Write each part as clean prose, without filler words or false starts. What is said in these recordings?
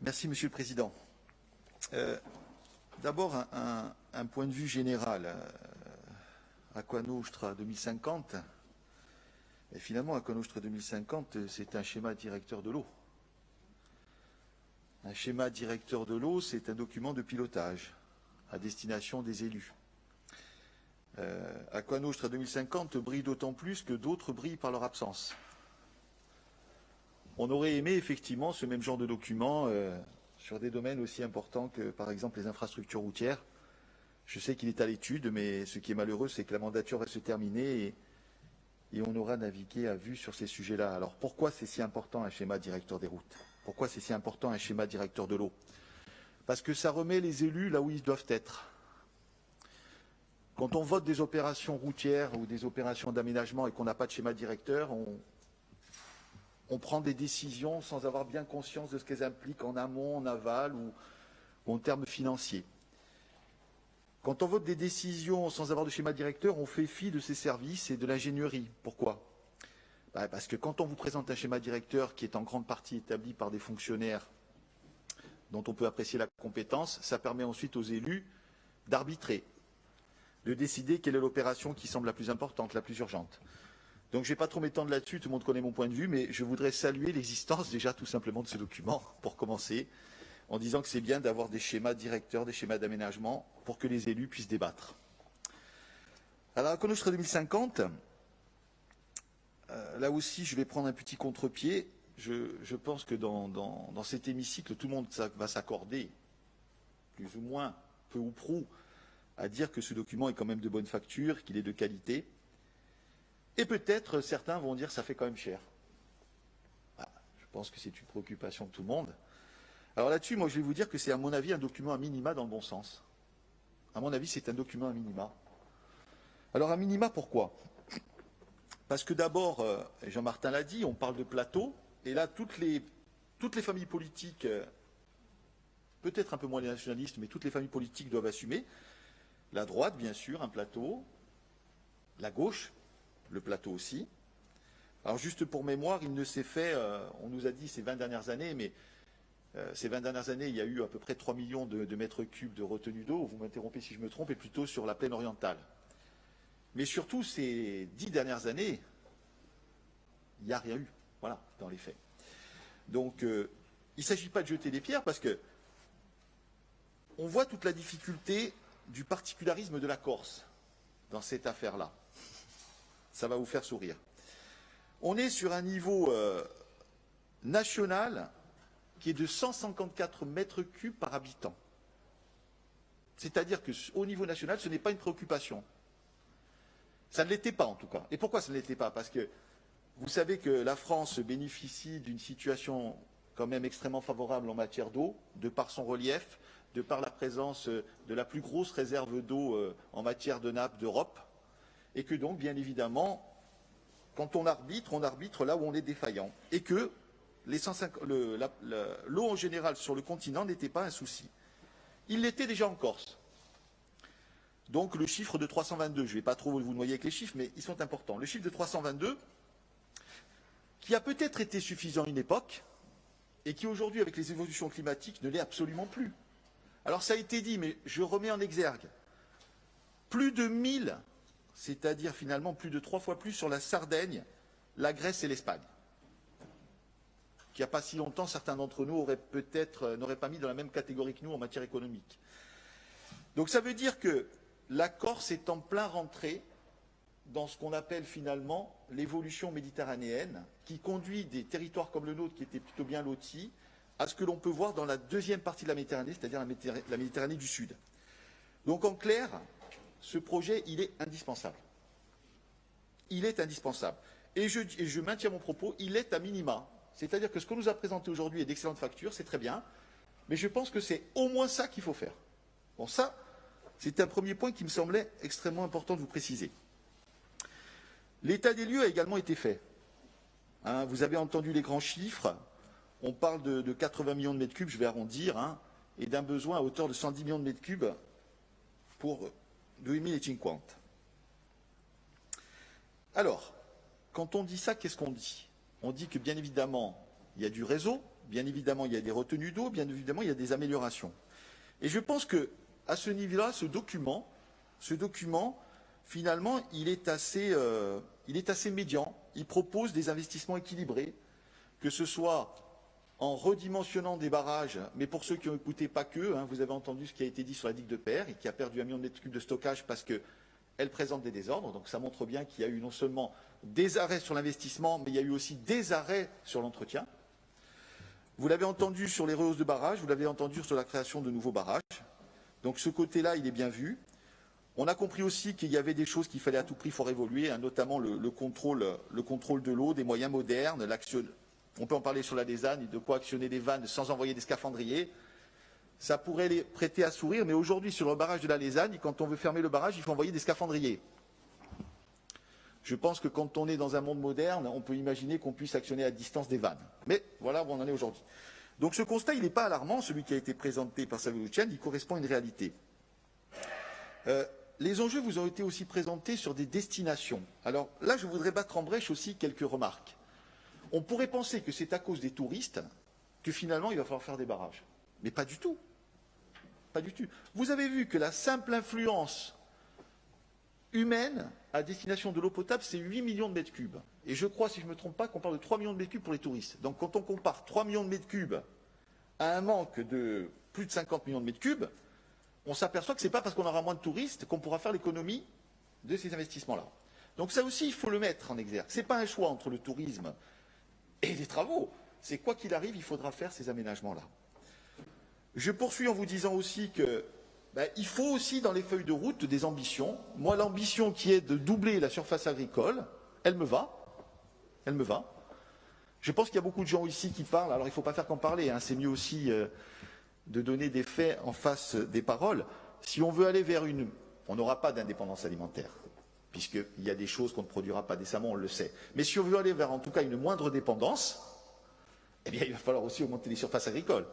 Merci, Monsieur le Président. D'abord, un point de vue général. Aquanostra 2050, et finalement, Aquanostra 2050, c'est un schéma directeur de l'eau. Un schéma directeur de l'eau, c'est un document de pilotage à destination des élus. Aquanostra 2050 brille d'autant plus que d'autres brillent par leur absence. On aurait aimé effectivement ce même genre de document sur des domaines aussi importants que par exemple les infrastructures routières. Je sais qu'il est à l'étude, mais ce qui est malheureux, c'est que la mandature va se terminer et on aura navigué à vue sur ces sujets-là. Alors pourquoi c'est si important un schéma directeur des routes? Pourquoi c'est si important un schéma directeur de l'eau? Parce que ça remet les élus là où ils doivent être. Quand on vote des opérations routières ou des opérations d'aménagement et qu'on n'a pas de schéma directeur, on prend des décisions sans avoir bien conscience de ce qu'elles impliquent en amont, en aval ou en termes financiers. Quand on vote des décisions sans avoir de schéma directeur, on fait fi de ces services et de l'ingénierie. Pourquoi? Parce que quand on vous présente un schéma directeur qui est en grande partie établi par des fonctionnaires dont on peut apprécier la compétence, ça permet ensuite aux élus d'arbitrer, de décider quelle est l'opération qui semble la plus importante, la plus urgente. Donc je ne vais pas trop m'étendre là-dessus, tout le monde connaît mon point de vue, mais je voudrais saluer l'existence déjà tout simplement de ce document, pour commencer, en disant que c'est bien d'avoir des schémas directeurs, des schémas d'aménagement, pour que les élus puissent débattre. Alors, à Aquanostra 2050, là aussi, je vais prendre un petit contre-pied. Je pense que dans cet hémicycle, tout le monde va s'accorder, plus ou moins, peu ou prou, à dire que ce document est quand même de bonne facture, qu'il est de qualité. Et peut-être certains vont dire que ça fait quand même cher. Je pense que c'est une préoccupation de tout le monde. Alors là-dessus, moi je vais vous dire que c'est à mon avis un document à minima dans le bon sens. À mon avis, c'est un document à minima. Alors à minima, pourquoi? Parce que d'abord, Jean-Martin l'a dit, on parle de plateau, et là toutes les familles politiques, peut-être un peu moins les nationalistes, mais toutes les familles politiques doivent assumer. La droite, bien sûr, un plateau. La gauche, le plateau aussi. Alors juste pour mémoire, il ne s'est fait, on nous a dit ces 20 dernières années, mais ces 20 dernières années, il y a eu à peu près 3 millions de mètres cubes de retenue d'eau, vous m'interrompez si je me trompe, et plutôt sur la plaine orientale. Mais surtout, ces 10 dernières années, il n'y a rien eu, voilà, dans les faits. Donc, il ne s'agit pas de jeter des pierres, parce que on voit toute la difficulté du particularisme de la Corse dans cette affaire-là. Ça va vous faire sourire. On est sur un niveau national qui est de 154 mètres cubes par habitant. C'est-à-dire qu'au niveau national, ce n'est pas une préoccupation. Ça ne l'était pas en tout cas. Et pourquoi ça ne l'était pas? Parce que vous savez que la France bénéficie d'une situation quand même extrêmement favorable en matière d'eau, de par son relief, de par la présence de la plus grosse réserve d'eau en matière de nappe d'Europe, et que donc, bien évidemment, quand on arbitre là où on est défaillant, et que l'eau en général sur le continent n'était pas un souci. Il l'était déjà en Corse. Donc le chiffre de 322, je ne vais pas trop vous noyer avec les chiffres, mais ils sont importants. Le chiffre de 322, qui a peut-être été suffisant à une époque, et qui aujourd'hui, avec les évolutions climatiques, ne l'est absolument plus. Alors ça a été dit, mais je remets en exergue. Plus de 1000, c'est-à-dire finalement plus de 3 fois plus sur la Sardaigne, la Grèce et l'Espagne. Qu'il n'y a pas si longtemps, certains d'entre nous n'auraient pas mis dans la même catégorie que nous en matière économique. Donc ça veut dire que la Corse est en plein rentrée dans ce qu'on appelle finalement l'évolution méditerranéenne, qui conduit des territoires comme le nôtre, qui étaient plutôt bien lotis, à ce que l'on peut voir dans la deuxième partie de la Méditerranée, c'est-à-dire la Méditerranée du Sud. Donc en clair, ce projet, il est indispensable. Il est indispensable. Et je maintiens mon propos, il est à minima. C'est-à-dire que ce qu'on nous a présenté aujourd'hui est d'excellente facture, c'est très bien, mais je pense que c'est au moins ça qu'il faut faire. Bon, ça, c'est un premier point qui me semblait extrêmement important de vous préciser. L'état des lieux a également été fait. Vous avez entendu les grands chiffres. On parle de 80 millions de mètres cubes, je vais arrondir, et d'un besoin à hauteur de 110 millions de mètres cubes pour 2050. Alors, quand on dit ça, qu'est-ce qu'on dit? On dit que bien évidemment, il y a du réseau, Bien évidemment, il y a des retenues d'eau, bien évidemment, il y a des améliorations. Et je pense que à ce niveau-là, ce document, finalement, il est assez médian. Il propose des investissements équilibrés, que ce soit en redimensionnant des barrages, mais pour ceux qui ont écouté, pas que, hein, vous avez entendu ce qui a été dit sur la digue de Peyre, et qui a perdu 1 million de mètres cubes de stockage parce qu'elle présente des désordres. Donc ça montre bien qu'il y a eu non seulement des arrêts sur l'investissement, mais il y a eu aussi des arrêts sur l'entretien. Vous l'avez entendu sur les rehausses de barrages, vous l'avez entendu sur la création de nouveaux barrages. Donc ce côté-là, il est bien vu. On a compris aussi qu'il y avait des choses qu'il fallait à tout prix faire évoluer, hein, notamment le contrôle de l'eau, des moyens modernes, on peut en parler sur la Lézanne, de quoi actionner des vannes sans envoyer des scaphandriers. Ça pourrait les prêter à sourire, mais aujourd'hui, sur le barrage de la Lézanne, quand on veut fermer le barrage, il faut envoyer des scaphandriers. Je pense que quand on est dans un monde moderne, on peut imaginer qu'on puisse actionner à distance des vannes. Mais voilà où on en est aujourd'hui. Donc ce constat, il n'est pas alarmant, celui qui a été présenté par Xavier Lucian, il correspond à une réalité. Les enjeux vous ont été aussi présentés sur des destinations. Alors là, je voudrais battre en brèche aussi quelques remarques. On pourrait penser que c'est à cause des touristes que finalement il va falloir faire des barrages. Mais pas du tout. Pas du tout. Vous avez vu que la simple influence humaine à destination de l'eau potable, c'est 8 millions de mètres cubes. Et je crois, si je ne me trompe pas, qu'on parle de 3 millions de mètres cubes pour les touristes. Donc quand on compare 3 millions de mètres cubes à un manque de plus de 50 millions de mètres cubes, on s'aperçoit que ce n'est pas parce qu'on aura moins de touristes qu'on pourra faire l'économie de ces investissements-là. Donc ça aussi, il faut le mettre en exergue. Ce n'est pas un choix entre le tourisme et les travaux. C'est quoi qu'il arrive, il faudra faire ces aménagements-là. Je poursuis en vous disant aussi que il faut aussi dans les feuilles de route des ambitions. Moi, l'ambition qui est de doubler la surface agricole, elle me va. Elle me va. Je pense qu'il y a beaucoup de gens ici qui parlent. Alors, il ne faut pas faire qu'en parler. Hein. C'est mieux aussi de donner des faits en face des paroles. Si on veut aller vers on n'aura pas d'indépendance alimentaire, puisqu'il y a des choses qu'on ne produira pas décemment, on le sait. Mais si on veut aller vers, en tout cas, une moindre dépendance, eh bien, il va falloir aussi augmenter les surfaces agricoles.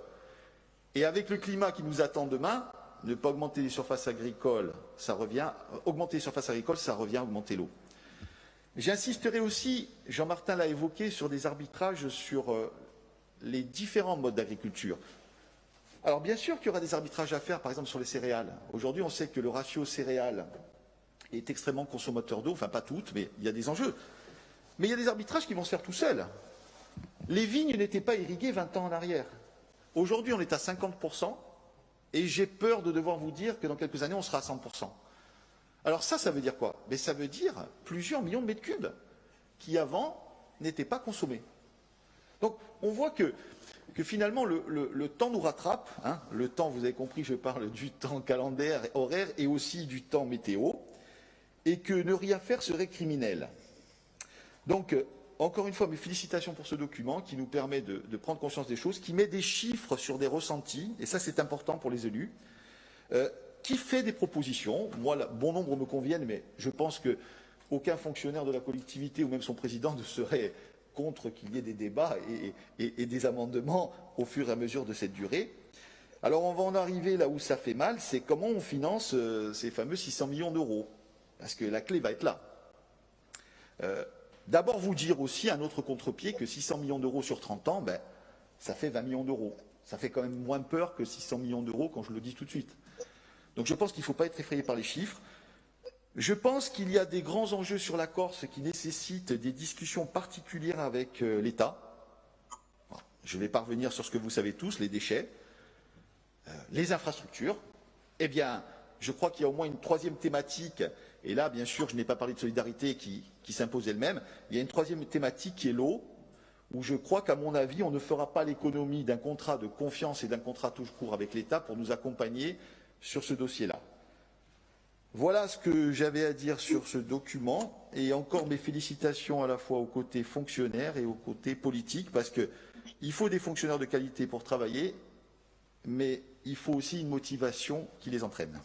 Et avec le climat qui nous attend demain, ne pas augmenter les surfaces agricoles, ça revient, augmenter les surfaces agricoles, ça revient à augmenter l'eau. J'insisterai aussi, Jean-Martin l'a évoqué, sur des arbitrages sur les différents modes d'agriculture. Alors bien sûr qu'il y aura des arbitrages à faire, par exemple sur les céréales. Aujourd'hui, on sait que le ratio céréales est extrêmement consommateur d'eau, enfin pas toutes, mais il y a des enjeux. Mais il y a des arbitrages qui vont se faire tout seuls. Les vignes n'étaient pas irriguées 20 ans en arrière. Aujourd'hui, on est à 50%, et j'ai peur de devoir vous dire que dans quelques années, on sera à 100%. Alors ça veut dire quoi? Mais ça veut dire plusieurs millions de mètres cubes qui, avant, n'étaient pas consommés. Donc, on voit que finalement, le temps nous rattrape. Hein. Le temps, vous avez compris, je parle du temps calendaire, horaire, et aussi du temps météo, et que ne rien faire serait criminel. Donc, encore une fois, mes félicitations pour ce document qui nous permet de prendre conscience des choses, qui met des chiffres sur des ressentis, et ça c'est important pour les élus, qui fait des propositions. Moi, bon nombre me conviennent, mais je pense qu'aucun fonctionnaire de la collectivité ou même son président ne serait contre qu'il y ait des débats et des amendements au fur et à mesure de cette durée. Alors on va en arriver là où ça fait mal, c'est comment on finance ces fameux 600 millions d'euros, parce que la clé va être là. D'abord, vous dire aussi un autre contre-pied que 600 millions d'euros sur 30 ans, ça fait 20 millions d'euros. Ça fait quand même moins peur que 600 millions d'euros quand je le dis tout de suite. Donc je pense qu'il ne faut pas être effrayé par les chiffres. Je pense qu'il y a des grands enjeux sur la Corse qui nécessitent des discussions particulières avec l'État. Je vais pas revenir sur ce que vous savez tous, les déchets, les infrastructures. Eh bien, je crois qu'il y a au moins une troisième thématique, et là, bien sûr, je n'ai pas parlé de solidarité qui s'impose elle-même. Il y a une troisième thématique qui est l'eau, où je crois qu'à mon avis, on ne fera pas l'économie d'un contrat de confiance et d'un contrat toujours court avec l'État pour nous accompagner sur ce dossier-là. Voilà ce que j'avais à dire sur ce document, et encore mes félicitations à la fois au côté fonctionnaire et au côté politique, parce qu'il faut des fonctionnaires de qualité pour travailler, mais il faut aussi une motivation qui les entraîne.